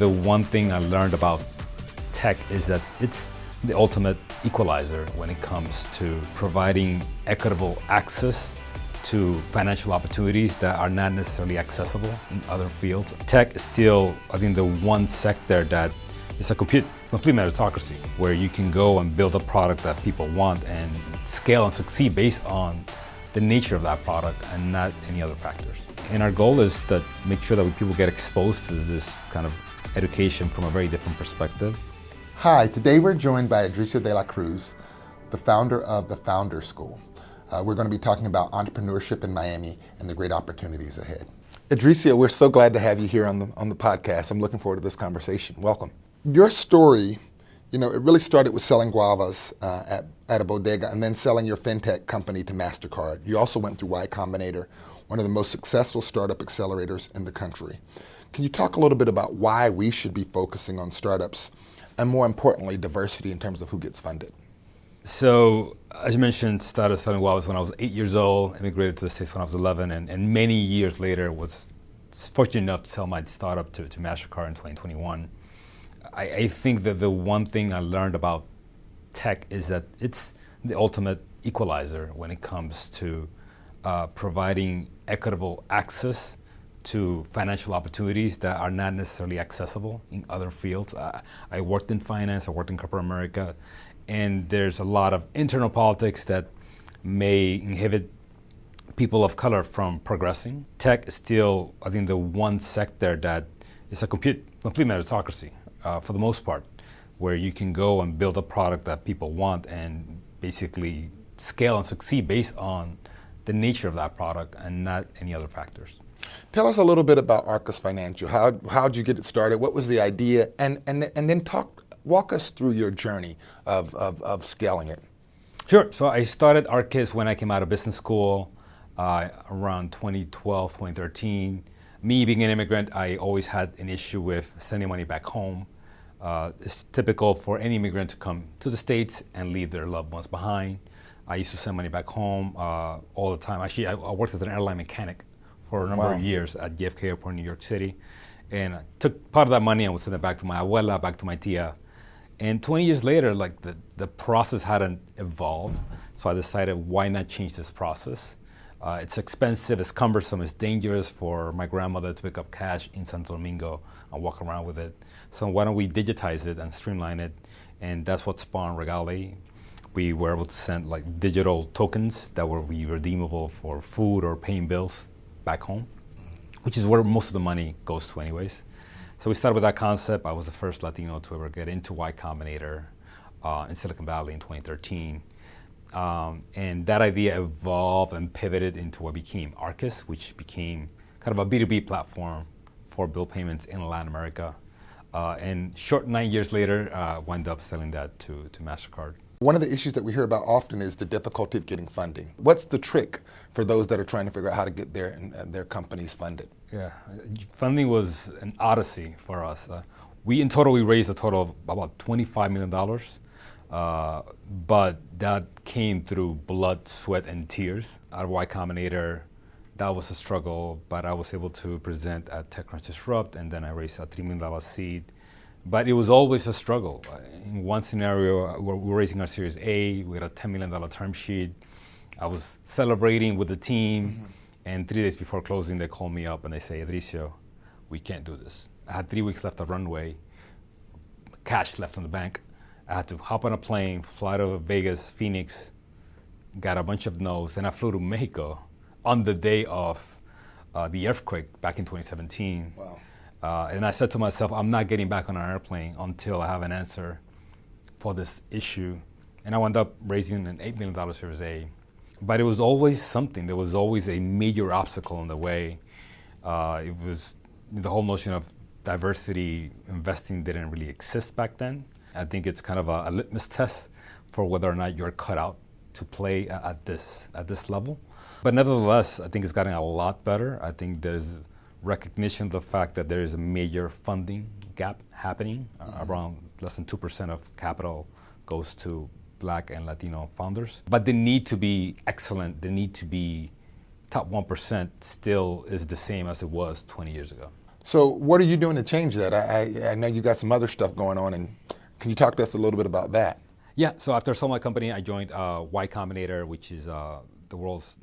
The one thing I learned about tech is that it's the ultimate equalizer when it comes to providing equitable access to financial opportunities that are not necessarily accessible in other fields. Tech is still, I think, the one sector that is a complete meritocracy, where you can go and build a product that people want and scale and succeed based on the nature of that product and not any other factors. And our goal is to make sure that people get exposed to this kind of education from a very different perspective. Hi, today we're joined by Edrizio De La Cruz, the founder of the Founder School. We're going to be talking about entrepreneurship in Miami and the great opportunities ahead. Edrizio, we're so glad to have you here on the podcast. I'm looking forward to this conversation. Welcome. Your story, it really started with selling guavas at a bodega and then selling your fintech company to Mastercard. You also went through Y Combinator, one of the most successful startup accelerators in the country. Can you talk a little bit about why we should be focusing on startups and, more importantly, diversity in terms of who gets funded? So, as you mentioned, started selling guavas when I was 8 years old, immigrated to the States when I was 11, and many years later was fortunate enough to sell my startup to Mastercard in 2021. I think that the one thing I learned about tech is that it's the ultimate equalizer when it comes to providing equitable access to financial opportunities that are not necessarily accessible in other fields. I worked in finance, I worked in corporate America, and there's a lot of internal politics that may inhibit people of color from progressing. Tech is still, I think, the one sector that is a complete meritocracy for the most part, where you can go and build a product that people want and basically scale and succeed based on the nature of that product and not any other factors. Tell us a little bit about Arcus Financial. How'd you get it started? What was the idea? And then walk us through your journey of scaling it. Sure. So I started Arcus when I came out of business school around 2012, 2013. Me being an immigrant, I always had an issue with sending money back home. It's typical for any immigrant to come to the States and leave their loved ones behind. I used to send money back home all the time. Actually, I worked as an airline mechanic for a number of years at JFK Airport in New York City. And I took part of that money and would send it back to my abuela, back to my tia. And 20 years later, the process hadn't evolved. So I decided, why not change this process? It's expensive, it's cumbersome, it's dangerous for my grandmother to pick up cash in Santo Domingo and walk around with it. So why don't we digitize it and streamline it? And that's what spawned Regale. We were able to send digital tokens that were redeemable for food or paying bills back home, which is where most of the money goes to anyways. So we started with that concept. I was the first Latino to ever get into Y Combinator in Silicon Valley in 2013. And that idea evolved and pivoted into what became Arcus, which became kind of a B2B platform for bill payments in Latin America. And short 9 years later, wound up selling that to Mastercard. One of the issues that we hear about often is the difficulty of getting funding. What's the trick for those that are trying to figure out how to get their companies funded? Yeah, funding was an odyssey for us. We raised a total of about $25 million. But that came through blood, sweat, and tears. Out of Y Combinator, that was a struggle, but I was able to present at TechCrunch Disrupt, and then I raised a $3 million seed. But it was always a struggle. In one scenario, we were raising our Series A, we had a $10 million term sheet. I was celebrating with the team, and 3 days before closing, they called me up and they say, Edrizio, we can't do this. I had 3 weeks left of runway, cash left in the bank. I had to hop on a plane, fly to Vegas, Phoenix, got a bunch of no's, and I flew to Mexico on the day of the earthquake back in 2017. Wow. And I said to myself, I'm not getting back on an airplane until I have an answer for this issue. And I wound up raising an $8 million Series A. But it was always something. There was always a major obstacle in the way. It was the whole notion of diversity investing didn't really exist back then. I think it's kind of a litmus test for whether or not you're cut out to play at this level. But nevertheless, I think it's gotten a lot better. I think there's recognition of the fact that there is a major funding gap happening. Around less than 2% of capital goes to Black and Latino founders. But the need to be excellent, the need to be top 1% still is the same as it was 20 years ago. So what are you doing to change that? I know you got some other stuff going on, and can you talk to us a little bit about that? Yeah, so after I sold my company, I joined Y Combinator, which is the world's,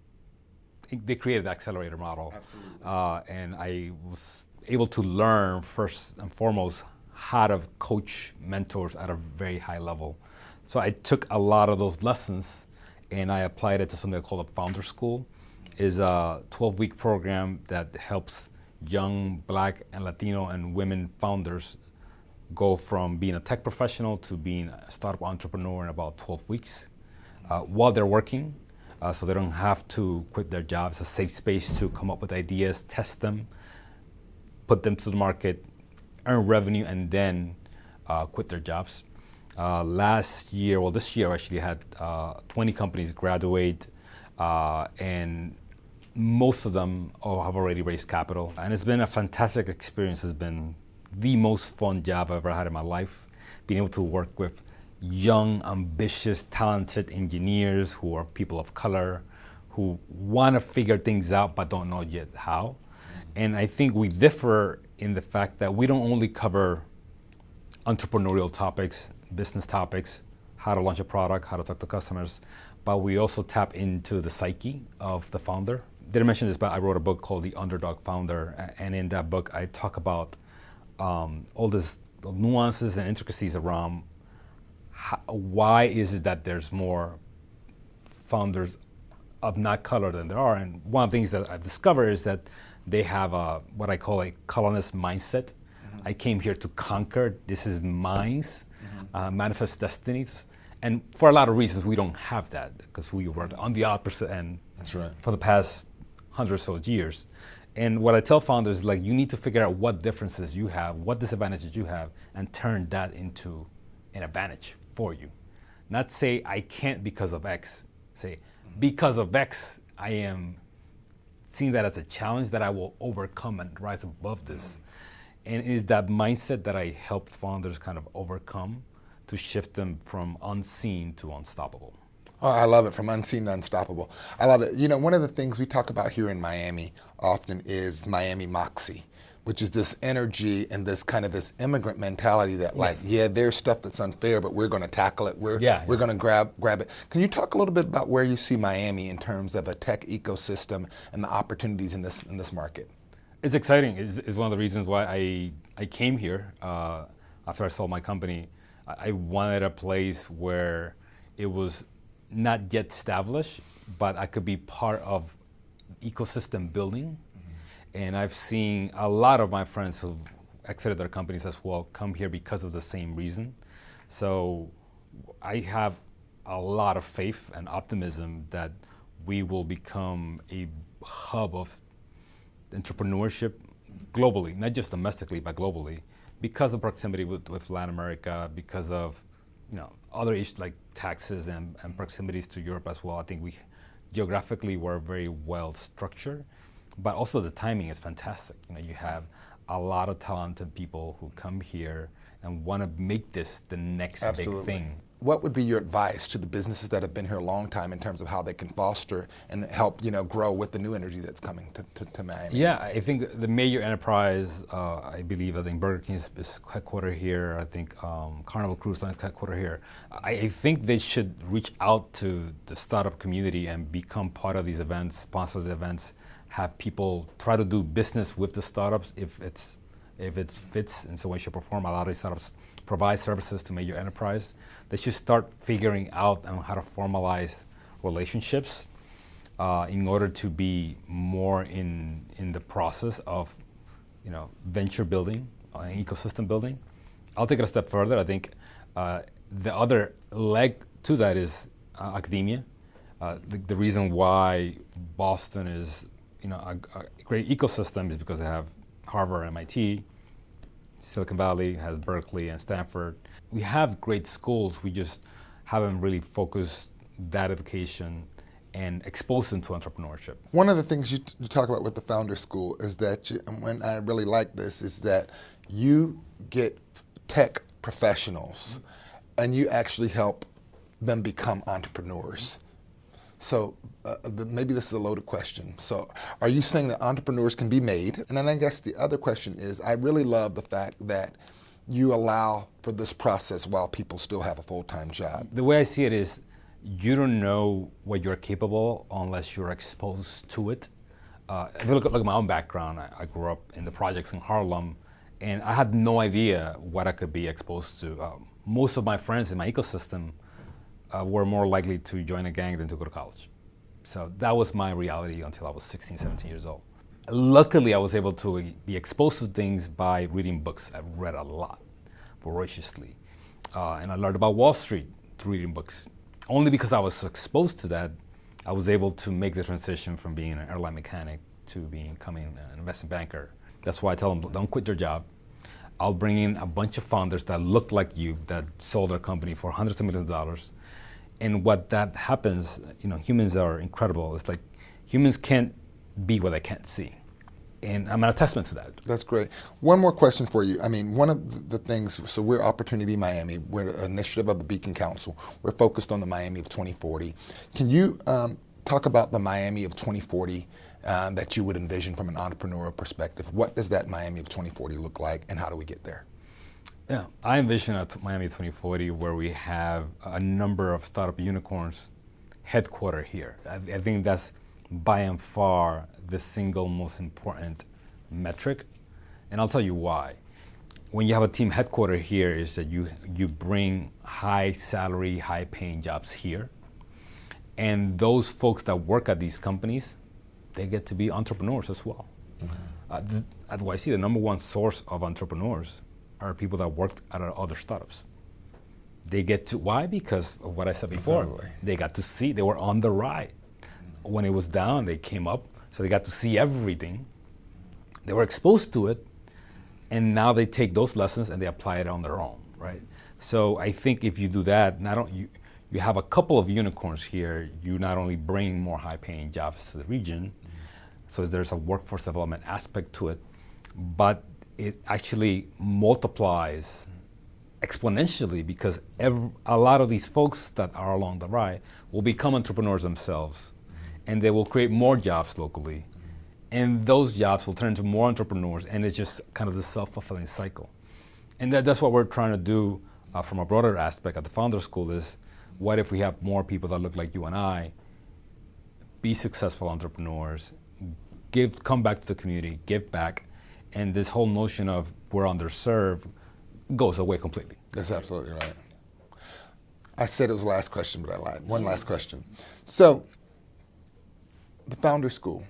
they created the accelerator model. Absolutely. And I was able to learn first and foremost how to coach mentors at a very high level. So I took a lot of those lessons and I applied it to something called a Founder School. It's a 12-week program that helps young Black and Latino and women founders go from being a tech professional to being a startup entrepreneur in about 12 weeks while they're working, so they don't have to quit their jobs. It's a safe space to come up with ideas, test them, put them to the market, earn revenue, and then quit their jobs. Last year, well, this year I actually had 20 companies graduate, and most of them have already raised capital. And it's been a fantastic experience. It's been the most fun job I've ever had in my life, being able to work with young, ambitious, talented engineers who are people of color, who want to figure things out but don't know yet how. And I think we differ in the fact that we don't only cover entrepreneurial topics, business topics, how to launch a product, how to talk to customers, but we also tap into the psyche of the founder. Didn't mention this, but I wrote a book called The Underdog Founder, and in that book I talk about all this nuances and intricacies around why is it that there's more founders of not color than there are. And one of the things that I've discovered is that they have what I call a colonist mindset. Mm-hmm. I came here to conquer. This is mine. Mm-hmm. Manifest destinies. And for a lot of reasons, we don't have that because we were on the opposite end. That's right. For the past 100 or so years. And what I tell founders is, like, you need to figure out what differences you have, what disadvantages you have, and turn that into an advantage for you. Not say, I can't because of X. Say, because of X, I am seeing that as a challenge that I will overcome and rise above this. And it is that mindset that I help founders kind of overcome to shift them from unseen to unstoppable. Oh, I love it, from unseen to unstoppable. I love it. You know, one of the things we talk about here in Miami often is Miami Moxie, which is this energy and this kind of this immigrant mentality that, yes, like, yeah, there's stuff that's unfair, but we're going to tackle it. We're going to grab it. Can you talk a little bit about where you see Miami in terms of a tech ecosystem and the opportunities in this market? It's exciting. It's one of the reasons why I came here after I sold my company. I wanted a place where it was not yet established, but I could be part of ecosystem building. Mm-hmm. And I've seen a lot of my friends who've exited their companies as well come here because of the same reason. So I have a lot of faith and optimism that we will become a hub of entrepreneurship globally, not just domestically, but globally, because of proximity with Latin America, because of other issues like taxes and proximities to Europe as well. I think geographically we're very well structured, but also the timing is fantastic. You have a lot of talented people who come here and want to make this the next Absolutely. Big thing. What would be your advice to the businesses that have been here a long time in terms of how they can foster and help grow with the new energy that's coming to Miami? Yeah, I think the major enterprise, I think Burger King is headquartered here. I think Carnival Cruise Line is headquartered here. I think they should reach out to the startup community and become part of these events, sponsor the events, have people try to do business with the startups if it fits in some way, shape, or form. A lot of these startups provide services to major enterprise. They should start figuring out how to formalize relationships in order to be more in the process of venture building and ecosystem building. I'll take it a step further. I think the other leg to that is academia. The reason why Boston is a great ecosystem is because they have Harvard, MIT, Silicon Valley has Berkeley and Stanford. We have great schools, we just haven't really focused that education and exposed them to entrepreneurship. One of the things you talk about with the Founder School is that, and I really like this, is that you get tech professionals and you actually help them become entrepreneurs. So maybe this is a loaded question. So are you saying that entrepreneurs can be made? And then I guess the other question is, I really love the fact that you allow for this process while people still have a full-time job. The way I see it is, you don't know what you're capable unless you're exposed to it. If you look at my own background, I grew up in the projects in Harlem, and I had no idea what I could be exposed to. Most of my friends in my ecosystem were more likely to join a gang than to go to college. So that was my reality until I was 16, 17 years old. Luckily, I was able to be exposed to things by reading books. I read a lot, voraciously. And I learned about Wall Street through reading books. Only because I was exposed to that, I was able to make the transition from being an airline mechanic to becoming an investment banker. That's why I tell them, don't quit your job. I'll bring in a bunch of founders that look like you, that sold their company for hundreds of millions of dollars. And what that happens, humans are incredible. It's like humans can't be what they can't see. And I'm a testament to that. That's great. One more question for you. I mean, one of the things, so we're Opportunity Miami. We're an initiative of the Beacon Council. We're focused on the Miami of 2040. Can you talk about the Miami of 2040 that you would envision from an entrepreneurial perspective? What does that Miami of 2040 look like, and how do we get there? Yeah, I envision a Miami 2040 where we have a number of startup unicorns headquartered here. I think that's by and far the single most important metric, and I'll tell you why. When you have a team headquartered here, is that you bring high salary, high paying jobs here, and those folks that work at these companies, they get to be entrepreneurs as well. Mm-hmm. At YC, the number one source of entrepreneurs are people that worked at other startups. They get to, why? Because of what I said before. Exactly. They got to see, they were on the ride. When it was down, they came up, so they got to see everything. They were exposed to it, and now they take those lessons and they apply it on their own, right? So I think if you do that, you have a couple of unicorns here. You not only bring more high-paying jobs to the region, so there's a workforce development aspect to it, but it actually multiplies exponentially because a lot of these folks that are along the ride will become entrepreneurs themselves, and they will create more jobs locally, and those jobs will turn into more entrepreneurs, and it's just kind of the self-fulfilling cycle. And that's what we're trying to do from a broader aspect at the Founder School is, what if we have more people that look like you and I, be successful entrepreneurs, come back to the community, give back, and this whole notion of we're underserved goes away completely. That's absolutely right. I said it was the last question, but I lied. One last question. So, the Founder School.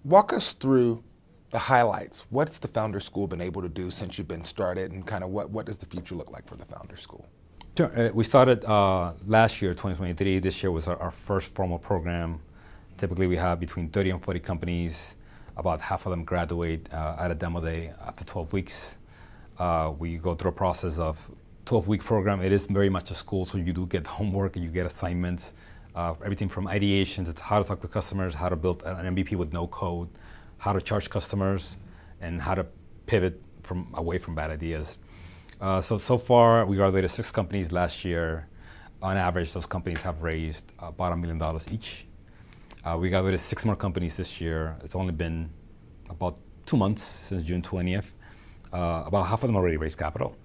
Walk us through the highlights. What's the Founder School been able to do since you've been started, and kind of what does the future look like for the Founder School? Sure. We started last year, 2023. This year was our first formal program. Typically, we have between 30 and 40 companies. About half of them graduate at a demo day after 12 weeks. We go through a process of 12-week program. It is very much a school, so you do get homework and you get assignments. Everything from ideation to how to talk to customers, how to build an MVP with no code, how to charge customers, and how to pivot away from bad ideas. So far, we graduated 6 companies last year. On average, those companies have raised about $1 million each. We graduated 6 more companies this year. It's only been about 2 months since June 20th. About half of them already raised capital.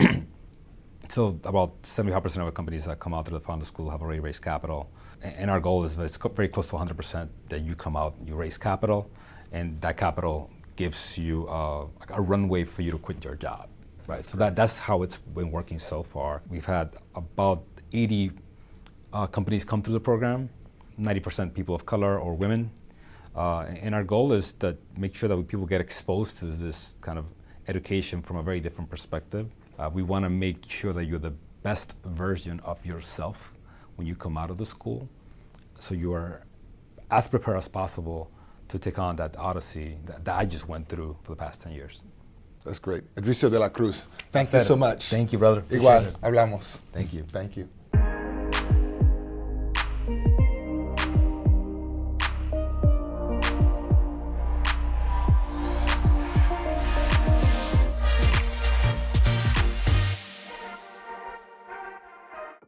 So about 75% of the companies that come out to the Founder School have already raised capital. And our goal is it's very close to 100% that you come out, you raise capital, and that capital gives you a runway for you to quit your job. Right, so that's how it's been working so far. We've had about 80 companies come through the program, 90% people of color or women. And our goal is to make sure that people get exposed to this kind of education from a very different perspective. We want to make sure that you're the best version of yourself when you come out of the school, so you are as prepared as possible to take on that odyssey that I just went through for the past 10 years. That's great. Edrizio De La Cruz, thank you so much. Thank you, brother. Igual, hablamos. Thank you. Thank you.